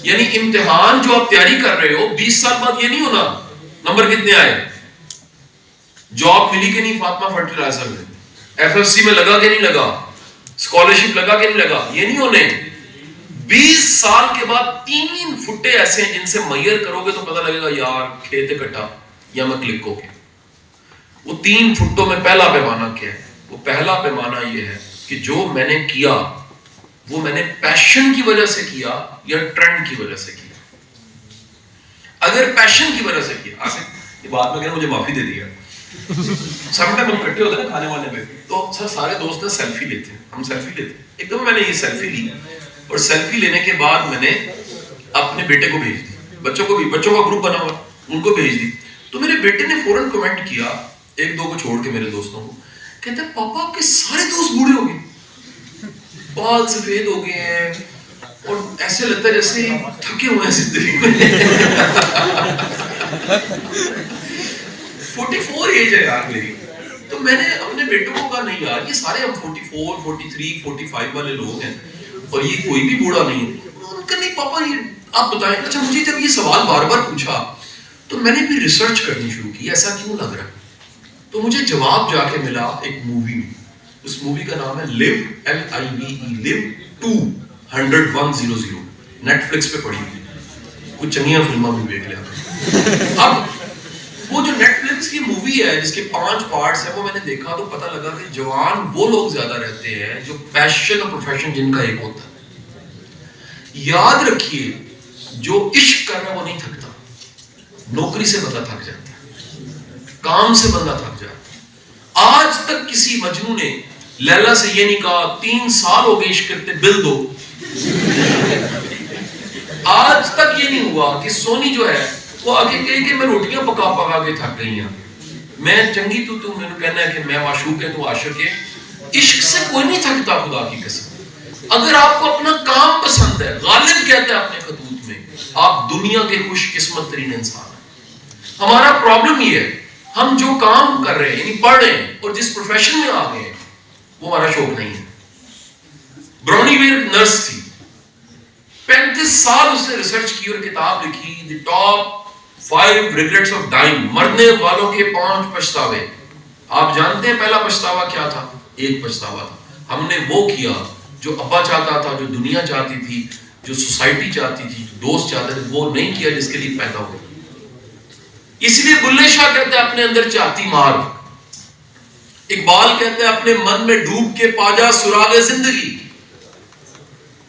یعنی امتحان جو آپ تیاری کر رہے ہو 20 سال بعد یہ نہیں ہونا نمبر کتنے آئے، جاب ملی کہ نہیں فاطمہ فرٹیلائزر میں، ایف ایف سی میں لگا کہ نہیں لگا، اسکالرشپ لگا کہ نہیں لگا، یہ نہیں ہونے۔ 20 سال کے بعد 3 فٹے ایسے ہیں جن سے میئر کرو گے تو پتہ لگے گا یار کھیت کٹا یا میں کلک ہو گیا۔ وہ 3 فٹوں میں پہلا پیمانہ کیا ہے؟ وہ پہلا پیمانہ یہ ہے کہ جو میں نے کیا وہ میں نے پیشن کی وجہ سے کیا یا ٹرینڈ کی وجہ سے کیا۔ اگر پیشن کی وجہ سے کیا، یہ بات میں کہنا مجھے معافی دے دیا، سب ٹائم ہم اکٹھے ہوتے ہیں کھانے وانے میں تو سر سارے دوست ہیں سیلفی لیتے ہیں، ہم سیلفی لیتے ہیں۔ ایک دم میں نے یہ سیلفی لی اور سیلفی لینے کے بعد میں نے اپنے بیٹے کو بھیج دی، بچوں کا گروپ بنا ہوا ان کو بھیج دی، تو میرے بیٹے نے فوراً کمنٹ کیا 1-2 کو چھوڑ کے میرے دوستوں کو، کہتے ہیں پاپا آپ کے سارے دوست بوڑھے ہو گئے، بال سفید ہو گئے ہیں اور ایسے لگتا ہے جیسے تھکے ہوئے ہیں زندگی میں۔ 44 ایج ہے یار میری، تو میں نے اپنے بیٹوں کو کہا نہیں یار یہ سارے ہم 44 43 45 والے لوگ ہیں اور یہ کوئی بھی بوڑھا نہیں ہے۔ انہوں نے کہا نہیں پاپا یہ آپ بتائیں۔ اچھا مجھے جب یہ سوال بار بار پوچھا تو میں نے بھی ریسرچ کرنی شروع کی ایسا کیوں لگ رہا ہے، تو مجھے جواب جا کے ملا ایک مووی میں، اس مووی کا نام ہے لیو LIVE 2-100 نیٹ فلکس پہ پڑی ہوئی، کچھ چنگیاں فلموں بھی دیکھ لیا۔ اب وہ جو نیٹ فلکس کی مووی ہے جس کے 5 پارٹس ہیں وہ میں نے دیکھا تو پتہ لگا کہ جوان وہ لوگ زیادہ رہتے ہیں جو پیشن اور پروفیشن جن کا ایک ہوتا ہے۔ یاد رکھیے جو عشق کر رہا ہے وہ نہیں تھکتا، نوکری سے بندہ تھک جاتا ہے، کام سے بندہ تھک جاتا ہے۔ آج تک کسی مجنوں نے لیلا سے یہ نہیں کہا 3 سال ہو گئے عشق کرتے بل دو۔ آج تک یہ نہیں ہوا کہ سونی جو ہے وہ آگے کہے کہ میں روٹیاں پکا پکا کے تھک گئی ہوں، میں چنگی تو میں نے کہنا ہے کہ میں معشوق ہے تو عاشق ہے۔ عشق سے کوئی نہیں تھکتا خدا کی قسم۔ اگر آپ کو اپنا کام پسند ہے، غالب کہتا ہے اپنے خطوط میں، آپ دنیا کے خوش قسمت ترین انسان ہیں۔ ہمارا پرابلم یہ ہے ہم جو کام کر رہے ہیں یعنی پڑھ رہے ہیں اور جس پروفیشن میں آ گئے ہیں وہ ہمارا شوق نہیں ہے۔ برونی ویر نرس تھی، 35 سال اس نے ریسرچ کی اور کتاب لکھی the top 5 regrets of dying, مرنے والوں کے 5 پچھتاوے۔ آپ جانتے ہیں پہلا پچھتاوا کیا تھا؟ ایک پچھتاوا تھا ہم نے وہ کیا جو ابا چاہتا تھا، جو دنیا چاہتی تھی، جو سوسائٹی چاہتی تھی، جو دوست چاہتے تھے، وہ نہیں کیا جس کے لیے پیدا ہوئے۔ اس لیے بلے شاہ کہتے ہیں اپنے اندر چاہتی مار، اقبال کہتے ہیں اپنے من میں ڈوب کے پا جا سراغ زندگی،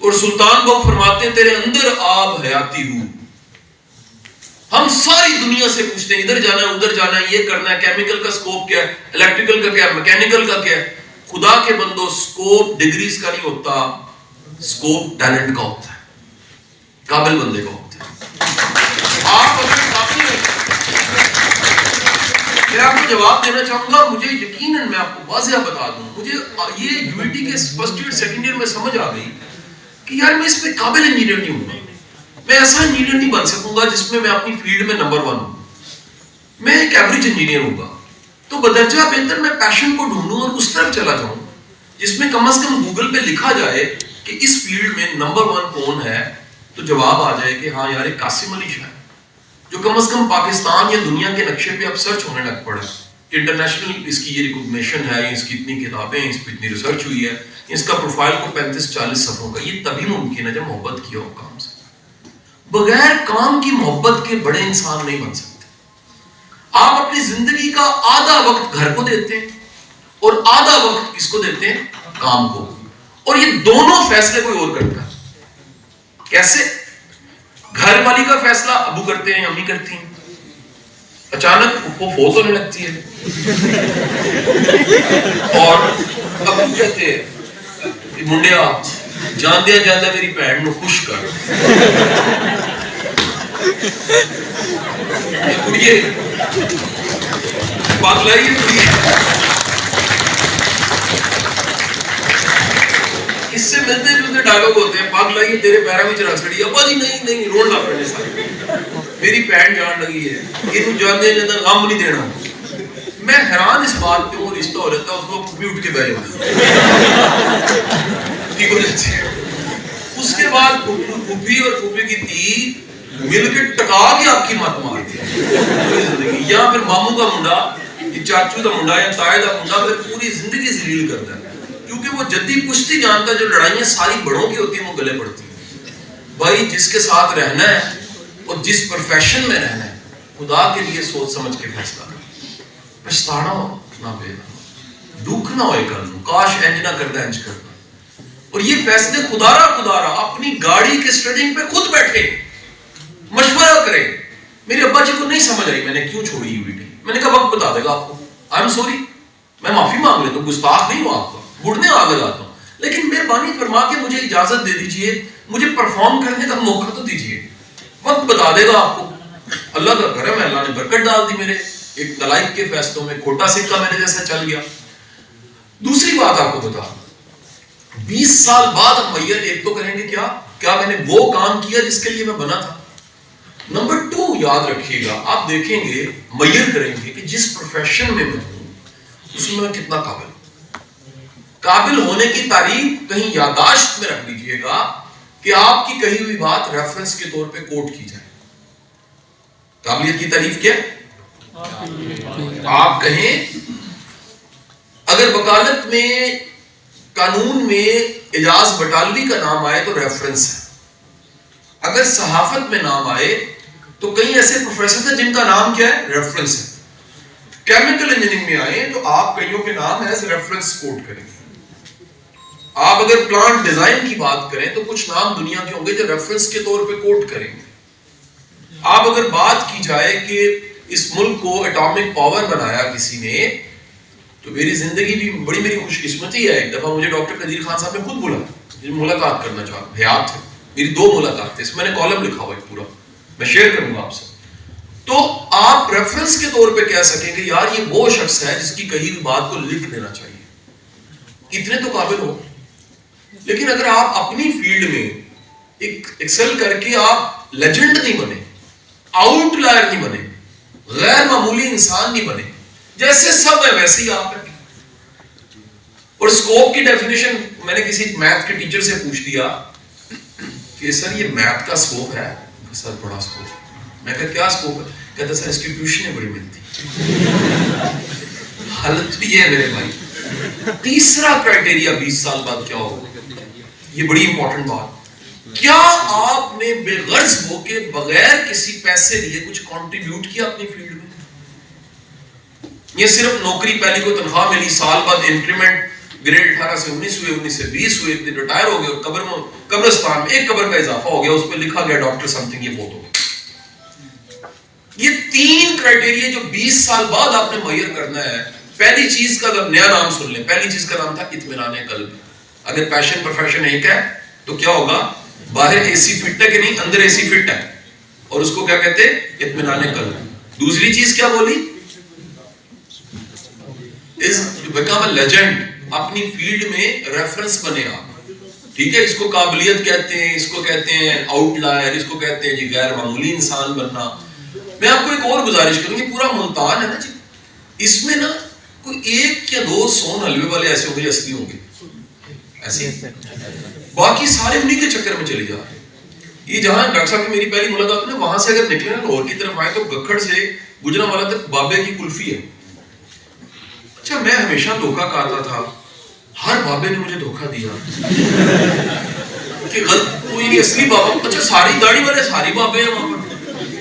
اور سلطان بہو فرماتے ہیں تیرے اندر آب حیاتی ہوں۔ ہم ساری دنیا سے پوچھتے ہیں ادھر جانا ہے ادھر جانا ہے، یہ کرنا ہے، کیمیکل کا سکوپ کیا ہے، الیکٹریکل کا کیا ہے، میکینیکل کا کیا ہے۔ خدا کے بندو سکوپ ڈگریز کا نہیں ہوتا، سکوپ ٹیلنٹ کا ہوتا ہے، قابل بندے کا ہوتا ہے۔ آپ اگر قابل ہیں، میں آپ کو جواب دینا چاہوں گا، مجھے یقیناً میں آپ کو واضح بتا دوں، مجھے یہ یونیٹی کے فرسٹ ایئر سیکنڈ ایئر میں سمجھ آ گئی کہ یار میں اس میں قابل انجینئر نہیں ہوں گا، میں ایسا انجینئر نہیں بن سکوں گا جس میں اپنی فیلڈ میں نمبر 1 ہوں، میں ایک ایوریج انجینئر ہوں گا۔ تو بدرجہ بہتر میں پیشن کو ڈھونڈوں اور اس طرف چلا جاؤں جس میں کم از کم گوگل پہ لکھا جائے کہ اس فیلڈ میں نمبر 1 کون ہے، تو جواب آ جائے کہ ہاں یار ایک قاسم علی شاہ جو کم از کم پاکستان یا دنیا کے نقشے پہ اب سرچ ہونے لگ پڑا ہے، انٹرنیشنل اس کی یہ ریکگنیشن ہے، اس کی اتنی کتابیں ہیں، اس پہ اتنی ریسرچ ہوئی ہے، اس کا پروفائل کو 35-40 صفحوں کا۔ یہ تبھی ممکن ہے جب محبت کیا ہو کام سے، بغیر کام کی محبت کے بڑے انسان نہیں بن سکتے۔ آپ اپنی زندگی کا آدھا وقت گھر کو دیتے ہیں اور آدھا وقت کس کو دیتے ہیں؟ کام کو. اور یہ دونوں فیصلے کوئی اور کرتا ہے. کیسے؟ گھر والی کا فیصلہ ابو کرتے ہیں، امی کرتی ہیں. اچانک وہ فوت ہونے لگتی ہے اور ابو کہتے ہیں منڈیا جان دیا جاتا میری بہن نو خوش کر. پاگلائی اس سے ملتے جلتے ڈائلاگ ہوتے ہیں. پاگلائی تیرے پیرا میں چرا سڑی. ابا جی نہیں روڑ نہ پڑنے سارے میری بہن جان لگی ہے یہ جان دیا جاتا غم نہیں دینا. میں حیران اس بات پہ وہ رشتہ ہو رہتا ہے اس کو بھی اٹھ کے بیٹھ جاتی ہے. اس کے بعد پھوپھی اور پھوپھی کی دھی مل کے ٹکا کے آپ کی مت مارتی ہے. یا پھر ماموں کا منڈا، چاچو کا منڈا یا تائے کا منڈا پھر پوری زندگی ذلیل کرتا ہے کیونکہ وہ جدی پشتی جانتا ہے جو لڑائیاں ساری بڑوں کی ہوتی ہیں وہ گلے پڑتی ہیں. بھائی جس کے ساتھ رہنا ہے اور جس پروفیشن میں رہنا ہے خدا کے لیے سوچ سمجھ کے فیصلہ کرنا. پچھتانا نہ پہ دکھ نہ ہوئے کرنا، کاش انج نہ کرتا انج کرتا. اور یہ فیصلے خدارا اپنی گاڑی کے سٹیئرنگ پہ خود بیٹھے مشورہ کرے. میرے ابا جی کو نہیں سمجھ آئی میں نے کیوں چھوڑی یوٹی. میں نے کہا وقت بتا دے گا آپ کو. آئی ایم سوری، میں معافی مانگ لیتا ہوں، گستاخ نہیں ہوں آپ کا، گھٹنے آگ لگاتا ہوں، لیکن مہربانی فرما کے مجھے اجازت دے دیجئے، مجھے پرفارم کرنے کا موقع تو دیجئے. وقت بتا دے گا آپ کو. اللہ کا کرم ہے، اللہ نے برکت ڈال دی میرے ایک نالائق کے فیصلوں میں. کھوٹا سکہ میرے جیسا چل گیا. دوسری بات آپ کو بتا 20 سال بعد ہم میت ایک تو کریں گے کیا میں نے وہ کام کیا جس کے لیے میں بنا تھا. نمبر 2 یاد رکھیے گا، آپ دیکھیں گے میت کریں گے کہ جس پروفیشن میں میں ہوں اس میں کتنا قابل ہوں. قابل ہونے کی تعریف کہیں یادداشت میں رکھ لیجئے گا کہ آپ کی کہی ہوئی بات ریفرنس کے طور پہ کوٹ کی جائے. قابلیت کی تعریف کیا؟ آپ کہیں اگر وکالت میں قانون میں اجاز بٹالوی کا نام آئے تو ریفرنس ہے. اگر صحافت میں نام آئے تو کئی ایسے پروفیسر ہیں جن کا نام کیا ہے؟ ریفرنس ہے. کیمیکل انجینئرنگ میں آئے تو آپ کئیوں کے نام ایز ریفرنس کوٹ کریں گے. آپ اگر پلانٹ ڈیزائن کی بات کریں تو کچھ نام دنیا کے ہوں گے جو ریفرنس کے طور پہ کوٹ کریں گے. آپ اگر بات کی جائے کہ اس ملک کو اٹامک پاور بنایا کسی نے تو میری زندگی بھی بڑی میری خوش قسمتی ہے. ایک دفعہ مجھے ڈاکٹر قدیر خان صاحب نے خود بولا ملاقات کرنا چاہتا حیات ہے. میری 2 ملاقات تھے، اس میں نے کالم لکھا ہوا ہے پورا، میں شیئر کروں گا آپ سے. تو آپ ریفرنس کے طور پہ کہہ سکیں کہ یار یہ وہ شخص ہے جس کی کہی ہوئی بات کو لکھ دینا چاہیے. اتنے تو قابل ہو. لیکن اگر آپ اپنی فیلڈ میں ایکسل کر کے آپ لیجنڈ نہیں بنے، آؤٹ لائر نہیں بنے، غیر معمولی انسان نہیں بنے، جیسے سب ہے ویسے ہی آپ کریں. اور سکوپ کی ڈیفینیشن میں نے کسی میتھ کے ٹیچر سے پوچھ دیا کہ سر یہ میتھ کا سکوپ ہے؟ سر بڑا سکوپ. میں کہا کیا سکوپ ہے؟ کہتا سر اس کی ٹیوشنیں بڑی ملتی. حالت بھی یہ ہے میرے بھائی. تیسرا کرائٹیریا 20 سال بعد کیا ہوگا؟ یہ بڑی امپورٹنٹ بات. کیا آپ نے بے غرض ہو کے بغیر کسی پیسے لیے کچھ کنٹریبیوٹ کیا اپنی فیلڈ میں؟ یہ صرف نوکری پہلی کو تنخواہ ملی، سال بعد انکریمنٹ، گریڈ 18 سے 19 ہوئے، 19 سے 20 ہوئے، اتنے ریٹائر ہو گئے اور قبرستان میں ایک قبر کا اضافہ ہو گیا، اس پہ لکھا گیا ڈاکٹر سم تھنگ، یہ فوت ہو گیا. یہ 3 کرائٹیریا جو 20 سال بعد آپ نے میئر کرنا ہے. پہلی چیز کا اگر نیا نام سن لیں، پہلی چیز کا نام تھا اطمینان قلب. اگر پیشن پروفیشن ایک ہے تو کیا ہوگا؟ باہر اے سی فٹ ہے کہ نہیں؟ اندر اے سی فٹ ہے، اور اس کو کیا کہتے ہیں؟ اطمینان قلب. دوسری چیز کیا بولی؟ is to become a legend. اپنی فیلڈ میں ریفرنس بنے آپ. ٹھیک ہے، اس کو قابلیت کہتے ہیں، اس کو کہتے ہیں آؤٹ لائر، اس کو کہتے ہیں جی غیر معمولی انسان بننا. میں آپ کو ایک اور گزارش کروں گی، پورا ملتان ہے نا جی، اس میں نا کوئی 1 یا 2 سون حلوے والے ایسے ہوں گے اصلی ہوں گے ایسے، باقی سارے انہی کے چکر میں چلے جا رہے ہیں. یہ جہاں ڈاکٹر صاحب کی میری پہلی ملاقات ہے وہاں سے اگر نکلے نا لاہور کی طرف آئے تو گکھڑ سے گجرانوالہ تک بابے کی کلفی ہے. اچھا میں ہمیشہ دھوکہ کھاتا تھا، ہر بابے نے مجھے دھوکہ دیا کہ کوئی اصلی بابا. اچھا ساری داڑھی والے ساری بابے ہیں وہاں پر.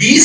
20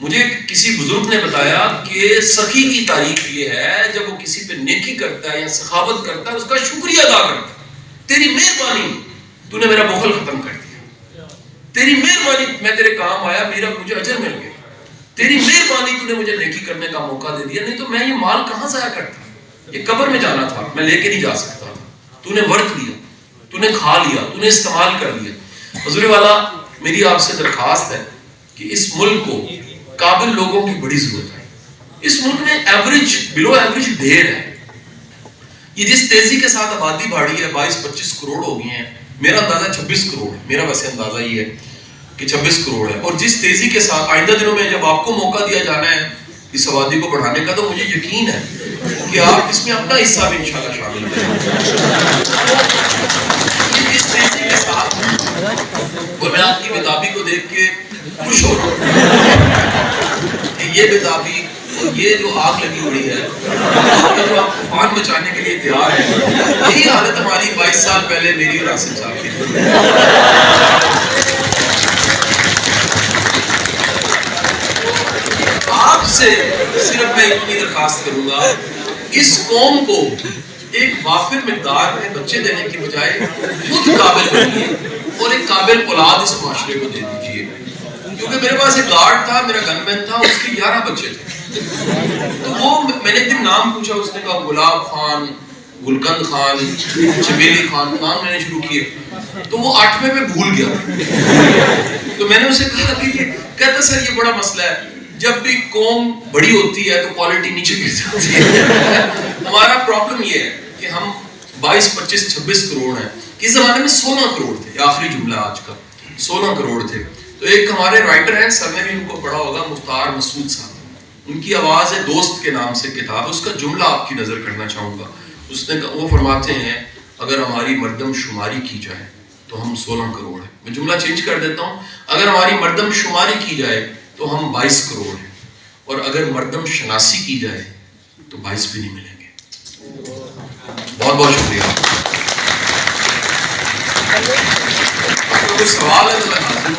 مجھے کسی بزرگ نے بتایا کہ سخی کی تعریف یہ ہے جب وہ کسی پہ نیکی کرتا ہے یا سخاوت کرتا ہے اس کا شکریہ ادا کرتا ہے. تیری مہربانی تو نے میرا بخل ختم کر دیا, تیری مہربانی میں تیرے کام آیا, مجھے اجر مل گیا, تیری مہربانی تو نے مجھے نیکی کرنے کا موقع دے دیا, نہیں تو میں یہ مال کہاں ضائع کرتا, یہ قبر میں جانا تھا, میں لے کے نہیں جا سکتا تھا, تو نے ورت لیا, تو نے کھا لیا, تو نے استعمال کر لیا. حضور والا میری آپ سے درخواست ہے کہ اس ملک کو قابل لوگوں کی بڑی ضرورت ہے. اس ملک میں ایوریج بلو ایوریج ڈھیر ہے. یہ جس تیزی کے ساتھ آبادی بڑھی ہے 22-25 کروڑ ہو گئی ہیں, میرا اندازہ 26 کروڑ ہے, میرا ویسے اندازہ یہ ہے کہ 26 کروڑ ہے, اور جس تیزی کے ساتھ آئندہ دنوں میں جب آپ کو موقع دیا جانا ہے اس آبادی کو بڑھانے کا, تو مجھے یقین ہے کہ آپ اس میں اپنا حصہ بھی انشاءاللہ شامل کریں. اس تیزی کے ساتھ اور میں آپ کی بیدابی کو دیکھ کے خوش ہو رہا ہوں کہ یہ بیدابی اور یہ جو آگ لگی ہوئی ہے, یہ جو آپ طوفان مچانے کے لیے تیار ہے, یہی حالت ہماری 22 سال پہلے میری اور آصف صاحب کی تھی. آپ سے صرف میں اتنی درخواست کروں گا, اس قوم کو ایک وافر مقدار میں بچے دینے کی بجائے خود قابل بنیے اور ایک قابل اولاد اس معاشرے کو دے دیجیے. کیونکہ میرے پاس ایک گارڈ تھا, میرا گن مین تھا, اس کے 11 بچے تھے. تو وہ میں نے ایک دن نام پوچھا, اس نے کہا گلاب خان, گلکند خان, چمیلی خان, نام میں نے شروع کیے. تو وہ 8ویں پہ بھول گیا. تو میں نے اسے کہا کہ کہتا سر یہ بڑا مسئلہ ہے, جب بھی قوم بڑی ہوتی ہے تو کوالٹی نیچے گر جاتی ہے. ہمارا پرابلم یہ ہے کہ ہم 22-25-26 کروڑ ہیں. کس زمانے میں 16 کروڑ تھے, آخری جملہ آج کا 16 کروڑ تھے. تو ایک ہمارے رائٹر ہیں, سر نے بھی ان کو پڑھا ہوگا, مختار مسعود صاحب, ان کی آواز ہے دوست کے نام سے کتاب, اس کا جملہ آپ کی نظر کرنا چاہوں گا. اس نے وہ فرماتے ہیں اگر ہماری مردم شماری کی جائے تو ہم 16 کروڑ ہیں. میں جملہ چینج کر دیتا ہوں, اگر ہماری مردم شماری کی جائے تو ہم 22 کروڑ ہیں, اور اگر مردم شناسی کی جائے تو 22 بھی نہیں ملیں گے. بہت بہت شکریہ. کوئی سوال ہے تو میں حاضر ہوں.